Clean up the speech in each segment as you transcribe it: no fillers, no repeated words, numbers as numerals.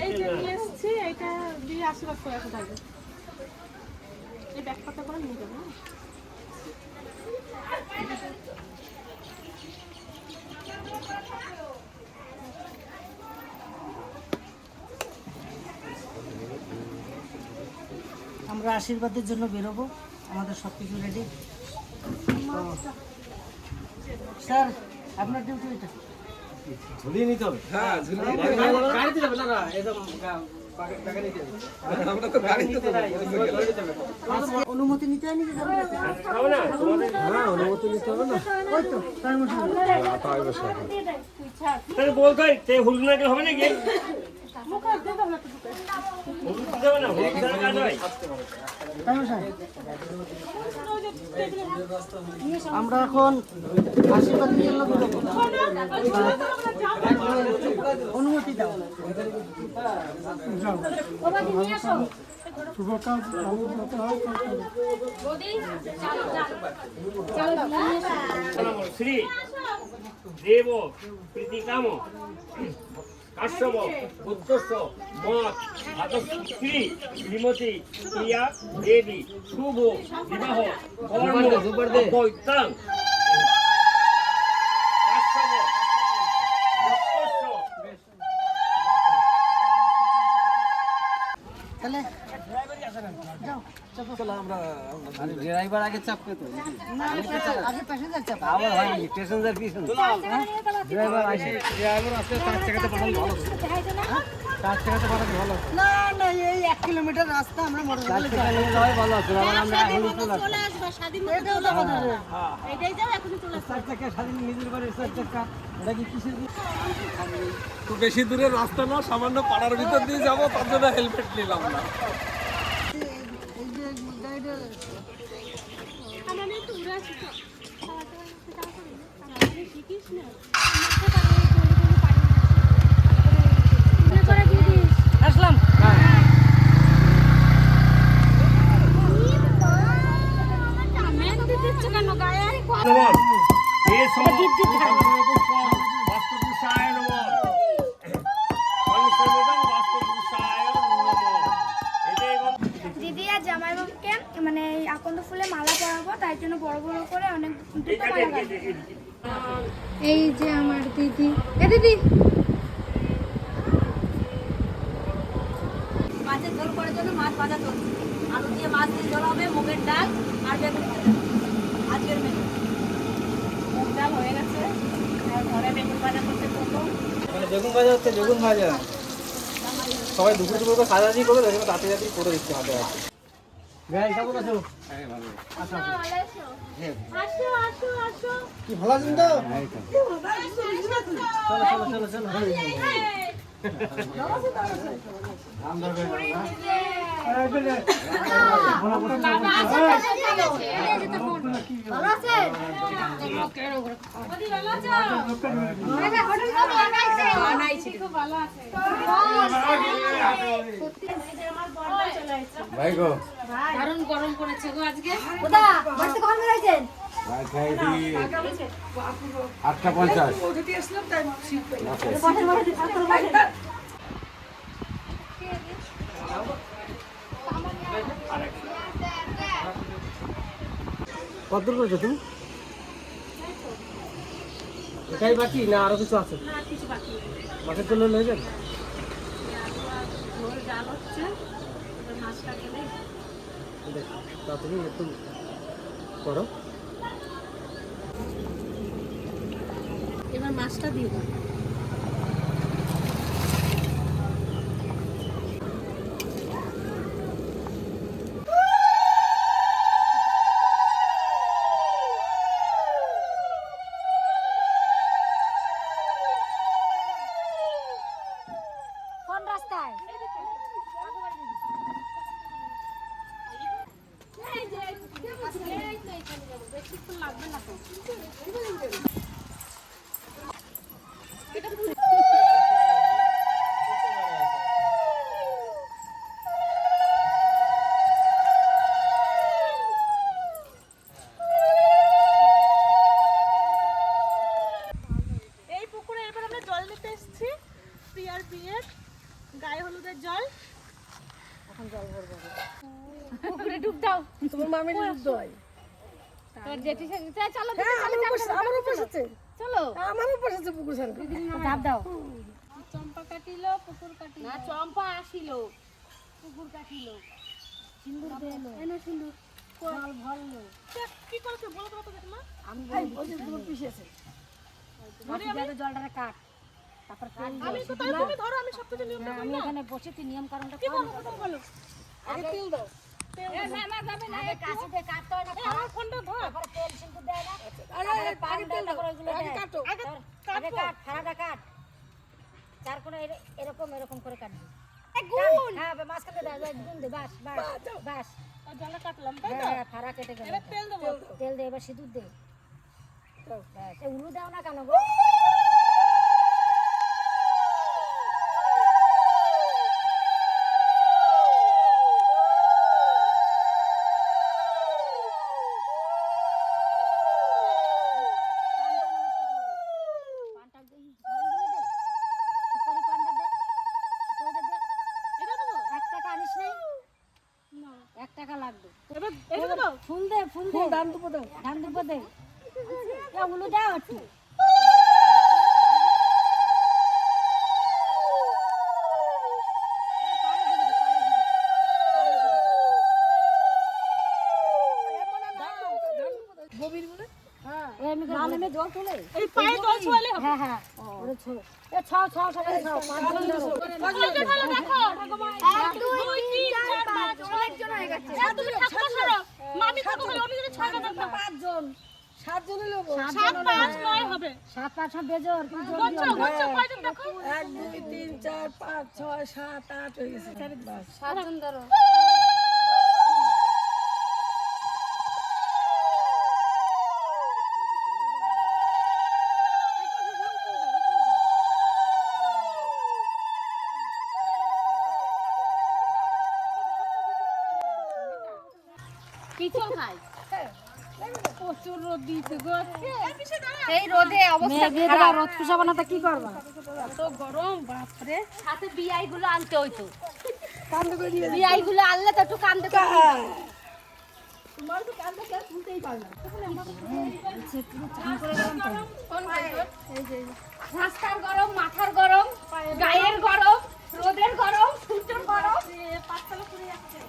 এই যে নিয়ে এসেছি, এইটা দিয়ে আশীর্বাদ করে আসা থাকবে। এই ব্যাগ পাতা করে নিয়ে যাবো। আমরা আশীর্বাদের জন্য বেরোবো, আমাদের সব কিছু রেডি। স্যার আপনার ডিউটি এটা ঝুলিয়ে নিতে হবে। হ্যাঁ, গাড়িতে যাবে না, একদম অনুমতি নিতে হয়নি? হ্যাঁ, অনুমতি নিতে হবে না। ওই তো তার মধ্যে বলতে হলুদ না হবে নাকি? আমরা এখন আশীর্বাদ নিয়ে এলো বেরোবো। অনুমতি দাও। শুভ কাজ শ্রী দেব প্রীতিকাম কাশ্যপ পুত্রস্য মত ভাতশ্রী শ্রীমতী প্রিয়া দেবী শুভ বিবাহ কর্ম তাহলে যাও চলো আমরা ড্রাইভার আগে চাপবে তো না, আগে প্যাসেঞ্জার চাপা। আবার হয় প্যাসেঞ্জার পিছনে ড্রাইভার আসলে 4 চাকাতে পাঠালে ভালো, 4 চাকাতে পাঠালে ভালো। না না, এই 1 কিলোমিটার রাস্তা আমরা মোটরসাইকেলে যাই। যাওয়াই ভালো আছে, আমরা এখন চলে আসবো। এটাও তো আমাদের। এইটাই যাও, এখনই চলে আসবে। 4 চাকা স্বাধীন, নিজের বাড়ির 4 চাকা, এটা কি কিসের? তো বেশি দূরের রাস্তা না, সামান্য পাড়ার ভিতর দিয়ে যাবো, তার জন্য হেলমেট নিলাম না। এই যে গাড়িটা আমাদের একটু উড়ে আসি তো। শিখিস না। আসলাম। দিদি আর জামাইবাবুকে মানে এই আকন্দ ফুলে মালা পরাবো, তাই জন্য বড় বড় করে অনেক দুটো মালা গাঁথবো। এই যে আমার দিদি, এ দিদি মাছের ঝোল করার জন্য মাছ ভাজা চলছে, আলু দিয়ে মাছ দিয়ে ঝোল হবে, মুগের ডাল আর বেগুন ভাজা। আজকের মেনু মুগ ডাল হয়ে গেছে, আর ঘরে বেগুন ভাজা করতে প্রথম। মানে বেগুন ভাজা হচ্ছে, বেগুন ভাজা সবাই দুপুর দুপুর করে সাজাজি করে দেখবে, তাড়াতাড়ি করে দিচ্ছে হাতে হাতে। গাই কেমন আছো? হ্যাঁ ভালো। আচ্ছা আসো আসো আসো। কি ভালো আছেন তো? চলো চলো চলো চলো। ভাই গো দারুণ গরম পড়েছে গো আজকে। ওদা মাছ কখন বেরাইছেন? ভাই খাই দি 8:50। বসেন বসেন আসলে বসেন। কত দূর করেছো তুমি? এটাই বাকি না আরো কিছু আছে? না, কিছু বাকি নেই। মাছের জন্য হয়ে যাবে। ঝোল ডাল হচ্ছে, এবার মাছটা গেলে দেখো তা তুমি একটু করো। এবার মাছটা দিয়ে দাও। কোন রাস্তায়? বেশিক্ষণ লাগবে না তো। এই পুকুরে এবার আমরা জল নিতে এসেছি, প্রিয়ার বিয়ের। গায়ে হলুদের জল। পুকুরে ডুব দাও। তোমার মামির দই তোর জেঠি চলো আমারও বসেছে, চলো আমারও বসেছে পুকুর সার ঝাঁপ দাও। চম্পা কাটিল পুকুর কাটিল না চম্পা আসিল পুকুর কাটিল সিন্দুর দেলো এনে সিন্দুর জল ভরলো। কি করেছে বলো তো দেখমা। আমি তোমার পিছিয়েছে। জলটা কাট তারপর তেল দে। আমি তো তাই তুমি ধরো, আমি সব কিছু নিয়ম না, আমি এখানে বসে তুই নিয়ম কারণটা কি বলো কথা বলো। আগে তেল দাও। না না যাবে না কাছে দিয়ে কাটতে হয় না আমার ফোনটা ধর। তারপরে তেল সিন্দুর দেয় না আগে আগে তেল দাও, আগে কাটো। আগে আগে কাট খাড়াটা কাট চার কোণা এরকম এরকম করে কাটবি। গুণ হ্যাঁ মাঝখানে দে গুণ দে বাস বাস বাস জলে কাটলাম তাই তো। হ্যাঁ ফাড়া কেটে গেল এবার তেল দেবো। তেল দে এবার সিঁদুর দে ব্যাস এ উলু দাও না কেন গো পানটা দে সুপারি পানটা দে সুপারিটা দে এটা দেবো। 1 টাকা আনিস নাই না 1 টাকা লাগবে এবার এটা দেবো। ফুল দে ফুল দে দান দুপো দাও। ধান দুপো দে এ উলু দাও একটু গভীর বলে নামে জল তুলে এই পায়ে জল ছোঁয়ালে হবে। হ্যাঁ হ্যাঁ ওরে ছো এ ছাও ছাও সবাই ছাও পাঁচজন ধরো কয়জন হলো দেখো। 1 2 3 4 5 অনেকজন হয়ে গেছে তুমি ঠাকুর ধরো। মামি থাকো বলে অন্য কিছু ছয় কথা। 5 জন 7 জনে নেব। 7 5 9 হবে। 7 5 বেজর তুমি জল গচ্ছ দিও গচ্ছ কয়জন দেখো। 1 2 3 4 5 6 7 8 হয়ে গেছে। বাস 7 জন ধরো পিছল খাই প্রচুর রোদ দিয়েছে গো আজকে। এই রোদে অবস্থা মেয়ে খারাপ রোদ পুষাবো না তা কি করবা এত গরম বাপ রে। সাথে বিআই গুলো আনতে হইতো কান্দ করে দিয়ে বিআই গুলো আনলে তো একটু কান্দে রাস্তার গরম মাথার গরম গায়ের গরম রোদের গরম সূর্যের গরম পাঁচতলা পুড়ে যাচ্ছে।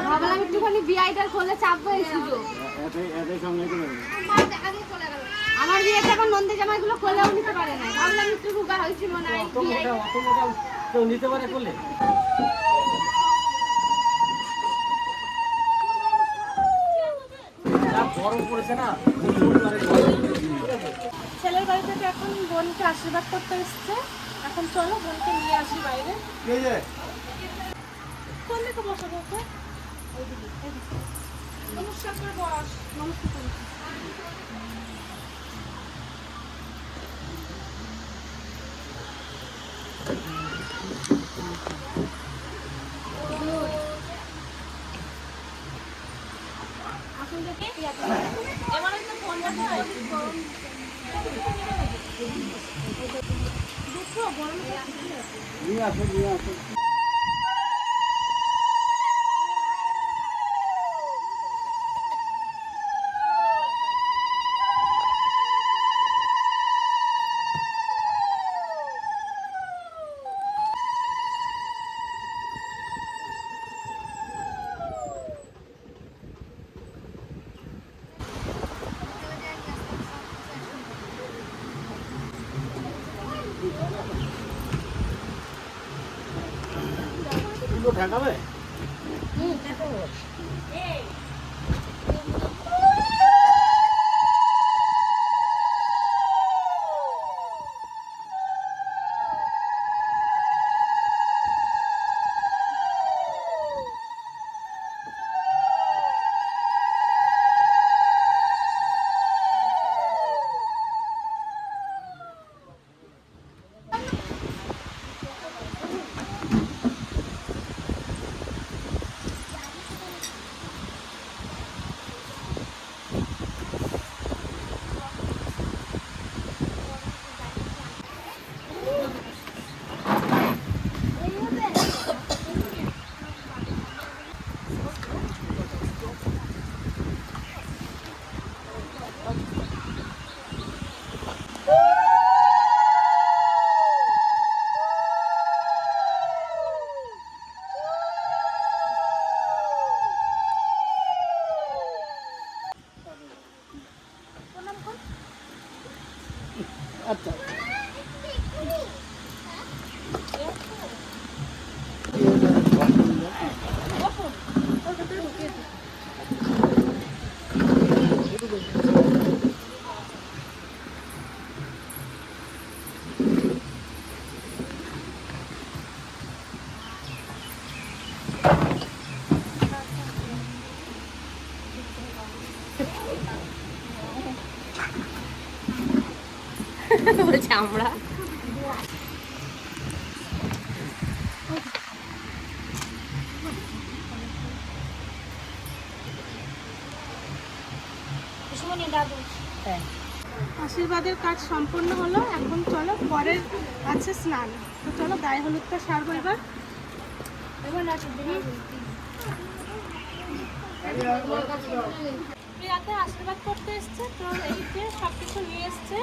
ভাবলাম একটুখানি বিআইটার খোলে চাপবো এই সুযোগ আমার বিয়েতে এখন নন্দী জামাইগুলো খোলেও নিতে পারে না ভাবলাম একটু রুগা হয়েছিল না এই বিআই অত মোটা কেউ নিতে পারে করলে যা গরম পড়েছে না ছেলের বাড়ি থেকে এখন বোনকে আশীর্বাদ করতে এসছে। এখন চলো বোনকে নিয়ে আসি বাইরে। কোন দিকে বসাবো ওকে? নমস্কার করে বস। নমস্কার করে। আসুন দেখি। এবারে তো ফোন রাখা দুঃখ গরমে নিয়ে আসো নিয়ে আসো ঠেকাবে আচ্ছা বলছে আমরা আশীর্বাদের কাজ সম্পূর্ণ হলো। এখন চলো পরের আছে স্নান। তো চলো গায়ে হলুদটা সারবো এবার। প্রিয়াকে আশীর্বাদ করতে এসছে, তো এই যে সব কিছু নিয়ে এসছে।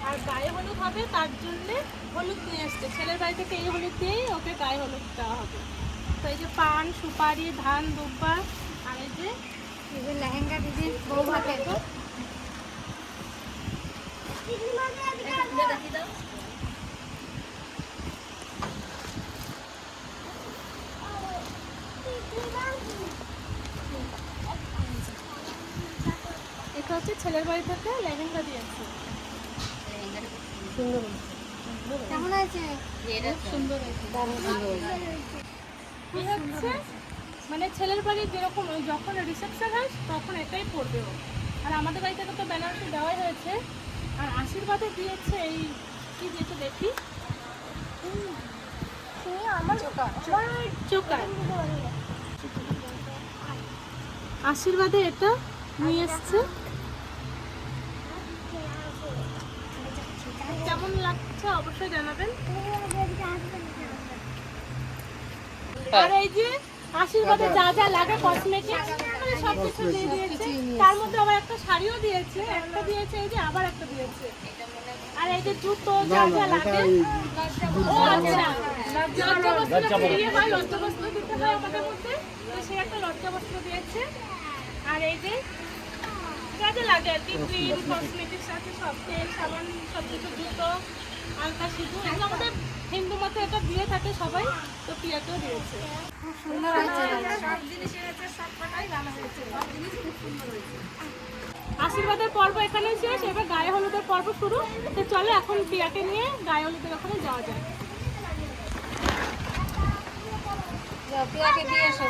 আর গায়ে হলুদ হবে তার জন্যে হলুদ নিয়ে এসছে। ছেলের বাড়ি থেকে এই হলুদ দিয়েই ওকে গায়ে হলুদ দেওয়া হবে। তো এই যে পান, সুপারি, ধান, দুব্বা, আর এই যে লেহেঙ্গা দিদির বউ হাতে তো এটা হচ্ছে ছেলের বাড়ি থেকে লেহেঙ্গা দিয়েছে। কেমন আছে? সুন্দর হয়েছে। কি হচ্ছে মানে ছেলের বাড়ি যেরকম যখন রিসেপশন হয় তখন এটাই পরবে ও। আর আমাদের বাড়ি থেকে তো বেনারসি দেওয়াই হয়েছে। আর আশীর্বাদে দিয়েছে এই কি দিয়েছে দেখি, আমার চোকার। আশীর্বাদে এটা নিয়ে এসছে। কেমন লাগছে অবশ্যই জানাবেন। আর এই যে আশীর্বাদে যা যা লাগে কসমেটিক্স মানে সব কিছু দিয়ে দিয়েছে। তার মধ্যে আবার একটা শাড়িও দিয়েছে, একটা দিয়েছে এই যে আবার একটা দিয়েছে। আর এই যে জুতো যা যা লাগে, ও আচ্ছা লজ্জাবস্ত্র দিয়ে হয়, লজ্জাবস্ত্র দিতে হয় আমাদের মধ্যে, তো সে একটা লজ্জাবস্ত্র দিয়েছে। আর এই যে যা যা লাগে আর কি, ক্রিম, কসমেটিক্স আছে, সব তেল, সাবান, সব কিছু, জুতো, আলতা, সিঁদুর, এগুলো আমাদের হিন্দু মতে এটা দিয়ে থাকে সবাই। তো প্রিয়াকেও দিয়েছে। সুন্দর আছে। আশীর্বাদের পর্ব এখানে শেষ, এবার গায়ে হলুদের পর্ব শুরু। তো চলো এখন প্রিয়াকে নিয়ে গায়ে হলুদের ওখানে যাওয়া যায়। প্রিয়াকে দিয়ে এসো।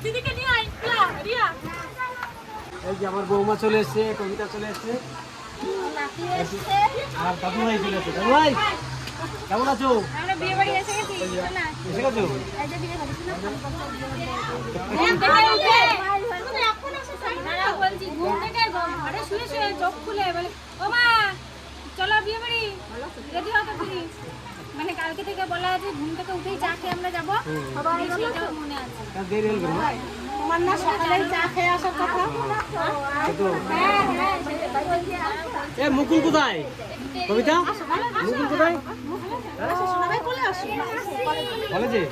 দিদিকে নিয়ে আয়, রিয়া। এই যে আমার বৌমা চলে এসছে, কবিতা চলে এসছে, আর দাদু ভাই চলে এসছে। দাদু ভাই কেমন আছো? আমরা বিয়ে বাড়ি এসে গেছি না? এসে গেছো? এই যে বিয়ে বাড়ি ছিল না বলছি ঘুম থেকে ঘরে শুয়ে শুয়ে চোখ খুলে বলে ও মা চলো বিয়ে বাড়ি, রেডি হতে প্লিজ। মানে কালকে থেকে বলা আছে ঘুম থেকে উঠেই চা খেয়ে আমরা যাবো, সেটাও মনে আছে। তার দেরি হল কেন? তোমার না সকালেই চা খেয়ে আসার কথা। হ্যাঁ হ্যাঁ এ মুকুল কোথায়? কবিতা মুকুল কোথায়? সোনাবাই কোলে আসো। কলেজে?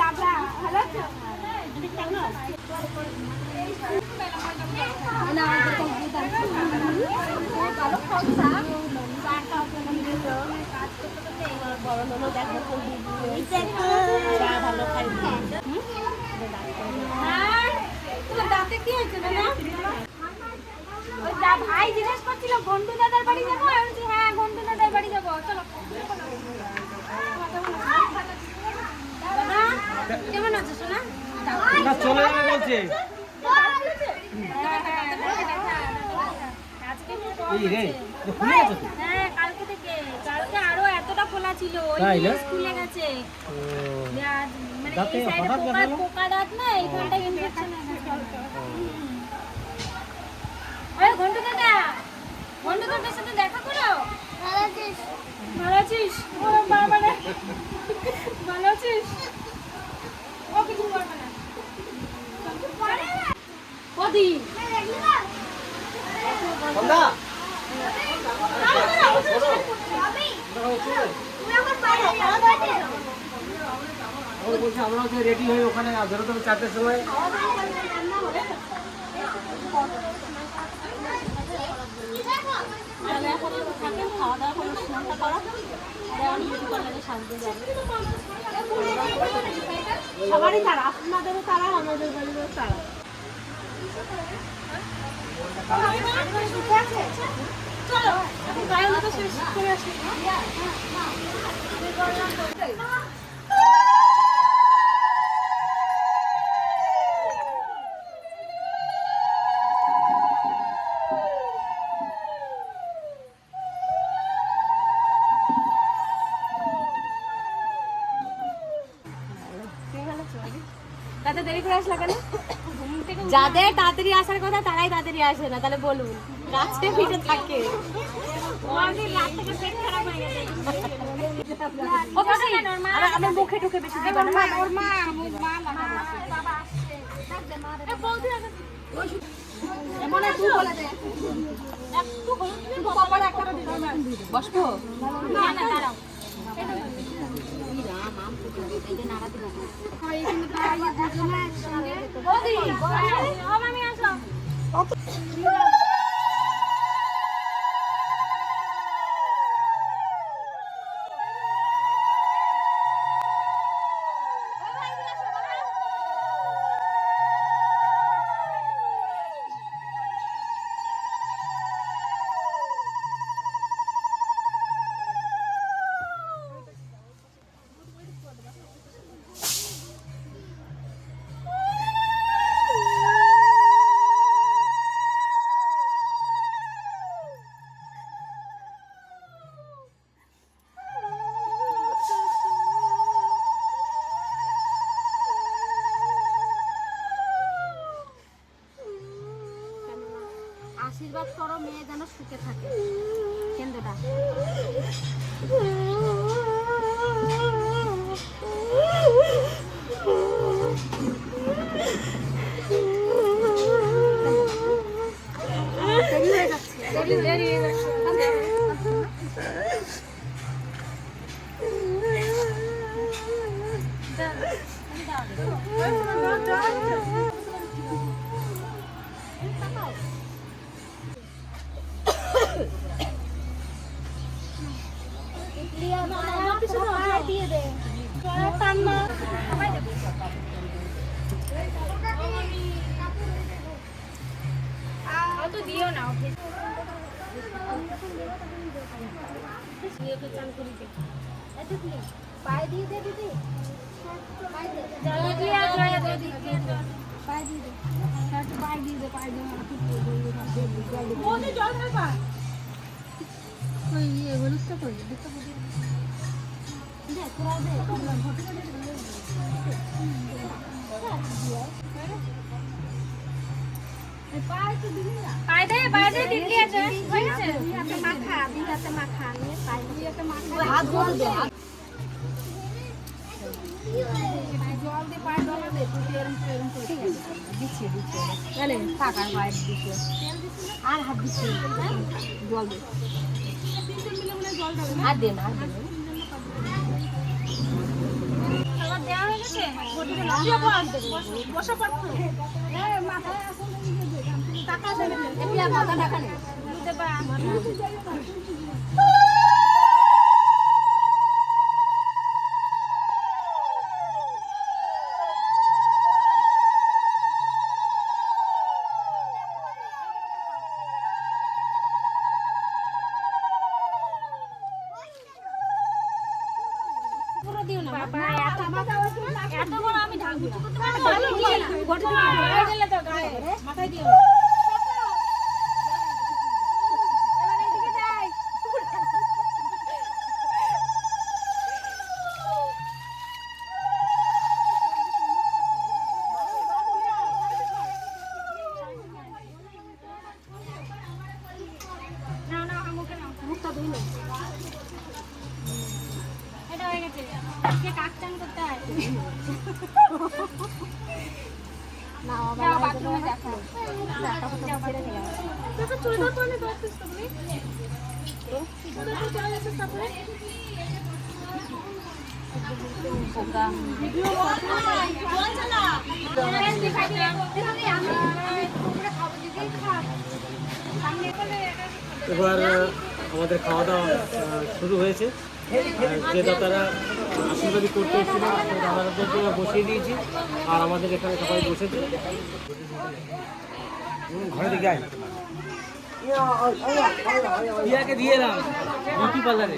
দাদা ভালো আছো? না আমাদের কম্পিউটার ভালো খবসা বড় হলো দেখো চা ভালো খাইবি। দাঁতে কি হয়েছে না? ওই ভাই জিজ্ঞেস করছিল ঘন্টু দাদার বাড়ি যাবো, আমি বলছি হ্যাঁ ঘন্টু দাদার বাড়ি যাবো চলো। দাদা কেমন আছো সোনা? না চলে যাবে বলছে। আজকে এই রে খুলে গেছে তো? হ্যাঁ কালকে থেকে, কালকে আরো এতটা খোলা ছিল, তাই ওই না? স্কুলে গেছে। ও, মানে দাঁতে এই সাইডে হঠাৎ দেখালো? পোকা দাঁত না, এইখানটা ইনফেকশন আছে। ওই ঘন্টু দাদা, ঘন্টু দাদার সাথে দেখা করো। ভালো আছিস? ভালো আছিস? ও বাবা রে, ভালো আছিস? ও কিছু করবে না। কদি সন্ধ্যা বলছি আমরা হচ্ছে রেডি হয়ে ওখানে বেরোতে হবে 4টার সময়। কি দেখো তাহলে এখন থাকেন, খাওয়া দাওয়া করে স্নানটা করা, আমি বিউটি পার্লারে সাজতে যাবো। সবারই তারা, আপনাদেরও তারা, আমাদের বাড়িরও তারা। চলো এখন গায়ে মতো শেষ করে আসি। তাতে দেরি করে আসলা কেন? যাদের তাড়াতাড়ি আসার কথা তারাই তাড়াতাড়ি আসে না, তাহলে বলুন গাছে পিঠে থাকে। আমার মুখে ঢুকে বেশি দিবা না। বসবো আশীর্বাদ করো মেয়ে যেন সুখে থাকে। কেন্দ্রটা দিয়ে দে। দিও না পায়ে দিয়ে দে দিদি, পায়ে দিয়ে দে, পায়ে দিয়ে দে, পায়ে দিয়ে দে, পায়ে দিয়ে বৌদি জল খাবা? ওই হলুদটা কই দে, তোরা দে। পায়ে দে দিদি আছে হয়েছে। হাতে মাখা, হাতে মাখা, নিয়ে পায়ে দিয়ে মাখা, হাত জল দে, জল দে, পায়ে জল দে, তুই এরম করে দিচ্ছি তাহলে টাকার পায়ে দিচ্ছি আর হাত দিচ্ছি, জল দে, আর দে না, খাবার দেওয়া হয়ে গেছে। বসা পারতো মাথায় টাকা দেবে, মাথা টাকা নেই দিতে পার। দিও না বাবা এত বড় আমি ঢাক বুঝতে করতে পারবো না। হয়ে গেলে তো গায়ে মাথায় দিও এবার এদিকে যাই। নাও নাও মুখে নাও, মুখটা ধুই না, এটা হয়ে গেছে। কে কাক চান করতে হয়? না যাও বাথরুমে দেখো। তোকে চুড়িদার পরলে দরছিস তুমি? চুড়িদার পরে চলে যাচ্ছিস তারপরে? আমি খাবো দিদি খা। সামনে এবার আমাদের খাওয়া দাওয়া শুরু হয়েছে। যে দাদারা আশীর্বাদী করতে এসেছিল সেই দাদাদেরকে বসিয়ে দিয়েছি, আর আমাদের এখানে সবাই বসেছে। ঘরে দিকে আয়, ইয়াকে দিয়ে এলাম বিউটি পার্লারে।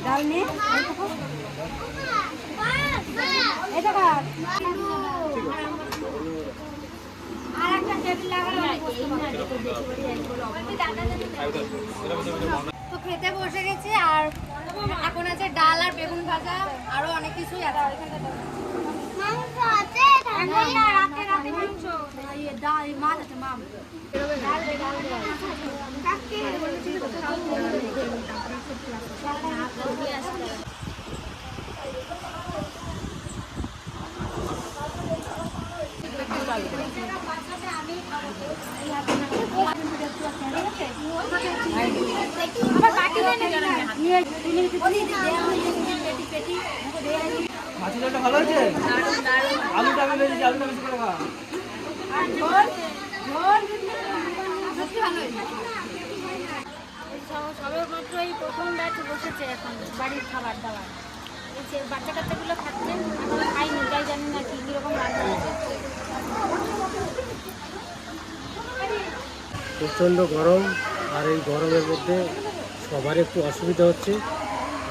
ডাল নে এটা কার আর একটা টেবিল লাগানো তো খেতে বসে গেছি। আর এখন আছে ডাল আর বেগুন ভাজা, আরো অনেক কিছুই আছে। মাংস আছে, রাতে রাতে মাংস, ডাল মাছ আছে, মাম মাছটা ভালো হয়েছে, আলুটা আমি ভেজেছি, আলুটা বেশি করে খা। সবে মাত্র এই প্রথম ব্যাচ বসেছে এখন বাড়ির খাবার দাবার। এই যে বাচ্চা কাচ্চাগুলো খাচ্ছে, এখন খাইনি, তাই জানি না কীরকম রান্না হয়েছে। প্রচণ্ড গরম, আর এই গরমের মধ্যে সবার একটু অসুবিধা হচ্ছে।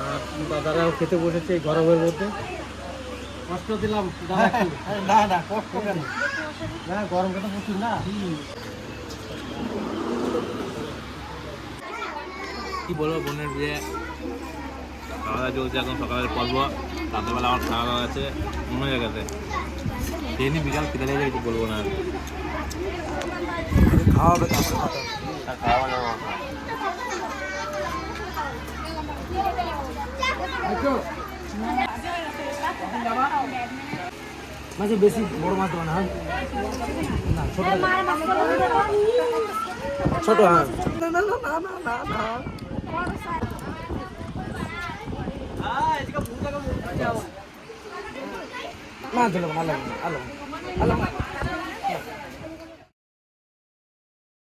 আর দাদারাও খেতে বসেছে এই গরমের মধ্যে। কষ্ট দিলাম দাদা একটু। না না কষ্ট কেন, না গরম কথা প্রচুর না। কি বলবো, বোনের বিয়ে খাওয়া দাওয়া চলছে এখন, সকালের পর্ব। রাতেরবেলা আমার খাওয়া দাওয়া আছে অন্য জায়গাতে, ট্রেনে বিকাল ফিরে যাবে, কিছু বলবো না। খাওয়া হবে খাওয়া দাওয়া মাঝে বেশি বড় মাছ দেবো না, হ্যাঁ না ছোট ছোট, হ্যাঁ না না না না না না না দিল না, আল্লাহ আল্লাহ আল্লাহ